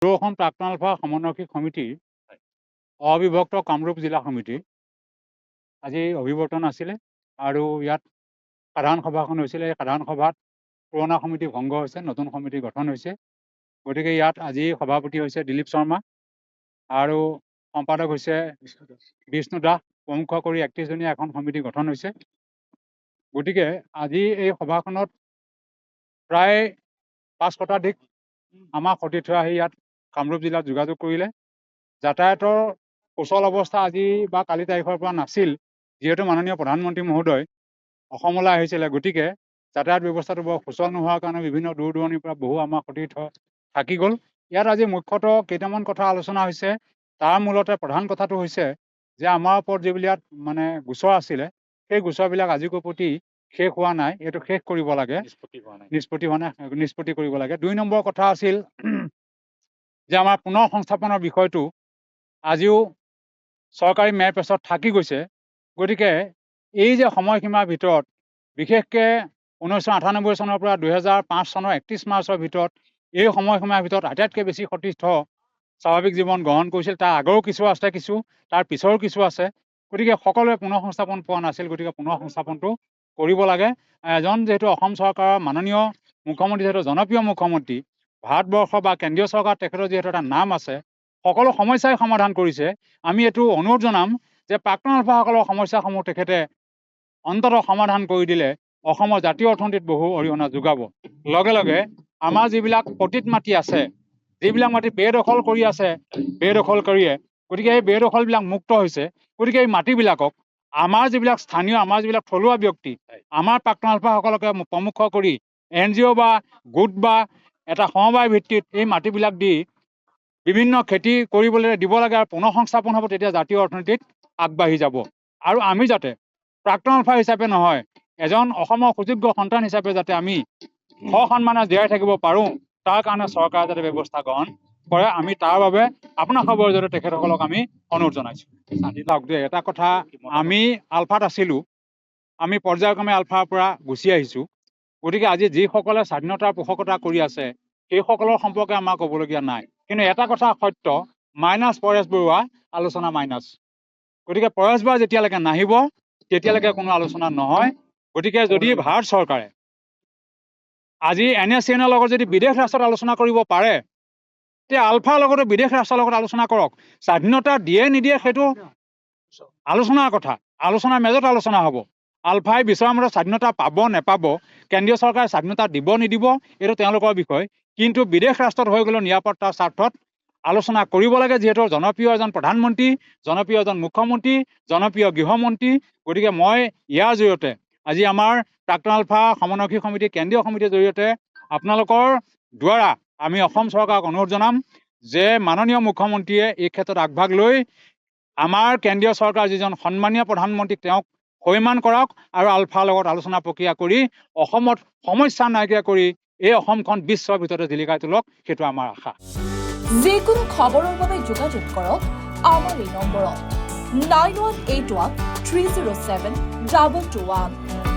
অসম প্ৰাক্তন আলফা সমন্বয়ক সমিতিৰ অবিভক্ত কামৰূপ জিলা সমিতি আজি অভিৱৰ্তন আছিলে আৰু ইয়াত সাধাৰণ সভাখন হৈছিলে। এই সাধাৰণ সভাত পুৰণা সমিতি ভংগ হৈছে, নতুন সমিতি গঠন হৈছে। গতিকে ইয়াত আজি সভাপতি হৈছে দিলীপ শৰ্মা আৰু সম্পাদক হৈছে বিষ্ণু দাস প্ৰমুখ কৰি 31জনীয়া এখন সমিতি গঠন হৈছে। গতিকে আজি এই সভাখনত প্ৰায় 5 শতাধিক আমাৰ সতীৰ্থ আহি ইয়াত কামৰূপ জিলাত যোগাযোগ কৰিলে। যাতায়াতৰ সুচল অৱস্থা আজি বা কালি তাৰিখৰ পৰা নাছিল, যিহেতু মাননীয় প্ৰধানমন্ত্ৰী মহোদয় অসমলৈ আহিছিলে। গতিকে যাতায়াত ব্যৱস্থাটো বৰ সুচল নোহোৱাৰ কাৰণে বিভিন্ন দূৰ দূৰণিৰ পৰা বহু আমাৰ সতীৰ্থ থাকি গ'ল। ইয়াত আজি মুখ্যতঃ কেইটামান কথা আলোচনা হৈছে। তাৰ মূলতে প্ৰধান কথাটো হৈছে যে আমাৰ ওপৰত যিবিলাক গোচৰ আছিলে, সেই গোচৰবিলাক আজিকৈ প্ৰতি শেষ হোৱা নাই, এইটো শেষ কৰিব লাগে, নিষ্পত্তি কৰিব লাগে। 2 নম্বৰ কথা আছিল যে আমাৰ পুনৰ সংস্থাপনৰ বিষয়টো আজিও চৰকাৰী মেৰপেচত থাকি গৈছে। গতিকে এই যে সময়সীমাৰ ভিতৰত, বিশেষকৈ 1998 চনৰ পৰা 2005 চনৰ 31 মাৰ্চৰ ভিতৰত, এই সময়সীমাৰ ভিতৰত আটাইতকৈ বেছি সতীৰ্থ স্বাভাৱিক জীৱন গ্ৰহণ কৰিছিল। তাৰ আগৰো কিছু আছে, তাৰ পিছৰো কিছু আছে। গতিকে সকলোৱে পুনৰ সংস্থাপন পোৱা নাছিল। গতিকে পুনৰ সংস্থাপনটো কৰিব লাগে। এজন যিহেতু অসম চৰকাৰৰ মাননীয় মুখ্যমন্ত্ৰী, যিহেতু জনপ্ৰিয় মুখ্যমন্ত্ৰী, ভাৰতবৰ্ষ বা কেন্দ্ৰীয় চৰকাৰ, তেখেতৰ যিহেতু এটা নাম আছে, সকলো সমস্যাই সমাধান কৰিছে। আমি এইটো অনুৰোধ জনাম যে প্ৰাক্তন আলফাসকলৰ সমস্যাসমূহ তেখেতে অন্ততঃ সমাধান কৰি দিলে অসমৰ জাতীয় অৰ্থনীতিত বহু অৰিহণা যোগাব। লগে লগে আমাৰ যিবিলাক পতিত মাটি আছে, যিবিলাক মাটি বেদখল কৰি আছে, বেদখলকাৰীয়ে, গতিকে এই বেদখলবিলাক মুক্ত হৈছে। গতিকে এই মাটিবিলাকক আমাৰ যিবিলাক স্থানীয়, আমাৰ যিবিলাক থলুৱা ব্যক্তি, আমাৰ প্ৰাক্তন আলফাসকলকে প্ৰমুখ কৰি NGO বা গোট বা এটা সমবায় ভিত্তিত এই মাটিবিলাক দি বিভিন্ন খেতি কৰিবলৈ দিব লাগে আৰু পুনৰ সংস্থাপন হ'ব। তেতিয়া জাতীয় অৰ্থনীতিত আগবাঢ়ি যাব। আৰু আমি যাতে প্ৰাক্তন আলফা হিচাপে নহয়, এজন অসমৰ সুযোগ্য সন্তান হিচাপে যাতে আমি সসন্মানে জীয়াই থাকিব পাৰোঁ, তাৰ কাৰণে চৰকাৰে যাতে ব্যৱস্থা গ্ৰহণ কৰে, আমি তাৰ বাবে আপোনাৰ খবৰ জৰিয়তে তেখেতসকলক আমি অনুৰোধ জনাইছোঁ। এটা কথা, আমি আলফাত আছিলোঁ, আমি পৰ্যায়ক্ৰমে আলফাৰ পৰা গুচি আহিছোঁ। গতিকে আজি যিসকলে স্বাধীনতাৰ পোষকতা কৰি আছে, সেইসকলৰ সম্পৰ্কে আমাৰ ক'বলগীয়া নাই। কিন্তু এটা কথা সত্য, মাইনাছ পৰেশ বৰুৱা, আলোচনা মাইনাছ। গতিকে পৰেশ বৰুৱা যেতিয়ালৈকে নাহিব, তেতিয়ালৈকে কোনো আলোচনা নহয়। গতিকে যদি ভাৰত চৰকাৰে আজি NACN লগত যদি বিদেশ ৰাষ্ট্ৰত আলোচনা কৰিব পাৰে, তেতিয়া আলফাৰ লগতো বিদেশ ৰাষ্ট্ৰৰ লগত আলোচনা কৰক। স্বাধীনতা দিয়ে নিদিয়ে সেইটো আলোচনাৰ কথা, আলোচনাৰ মেজত আলোচনা হ'ব। আলফাই বিচৰা মতে স্বাধীনতা পাব নেপাব, কেন্দ্ৰীয় চৰকাৰে স্বাধীনতা দিব নিদিব, এইটো তেওঁলোকৰ বিষয়। কিন্তু বিদেশ ৰাষ্ট্ৰত হৈ গ'লেও নিৰাপত্তাৰ স্বাৰ্থত আলোচনা কৰিব লাগে। যিহেতু জনপ্ৰিয় এজন প্ৰধানমন্ত্ৰী, জনপ্ৰিয় এজন মুখ্যমন্ত্ৰী, জনপ্ৰিয় গৃহমন্ত্ৰী। গতিকে মই ইয়াৰ জৰিয়তে আজি আমাৰ প্ৰাক্তন আলফা সমন্বয়ক সমিতি কেন্দ্ৰীয় সমিতিৰ জৰিয়তে আপোনালোকৰ দ্বাৰা আমি অসম চৰকাৰক অনুৰোধ জনাম যে মাননীয় মুখ্যমন্ত্ৰীয়ে এই ক্ষেত্ৰত আগভাগ লৈ আমাৰ কেন্দ্ৰীয় চৰকাৰ যিজন সন্মানীয় প্ৰধানমন্ত্ৰীক তেওঁক সন্মান কৰক আৰু আলফাৰ লগত আলোচনা প্ৰক্ৰিয়া কৰি অসমত সমস্যা নাইকিয়া কৰি এই অসমখন বিশ্বৰ ভিতৰতে জিলিকাই তোলক, সেইটো আমাৰ আশা। যিকোনো খবৰৰ বাবে যোগাযোগ কৰক আমাৰ এই নম্বৰত 9181 307 221।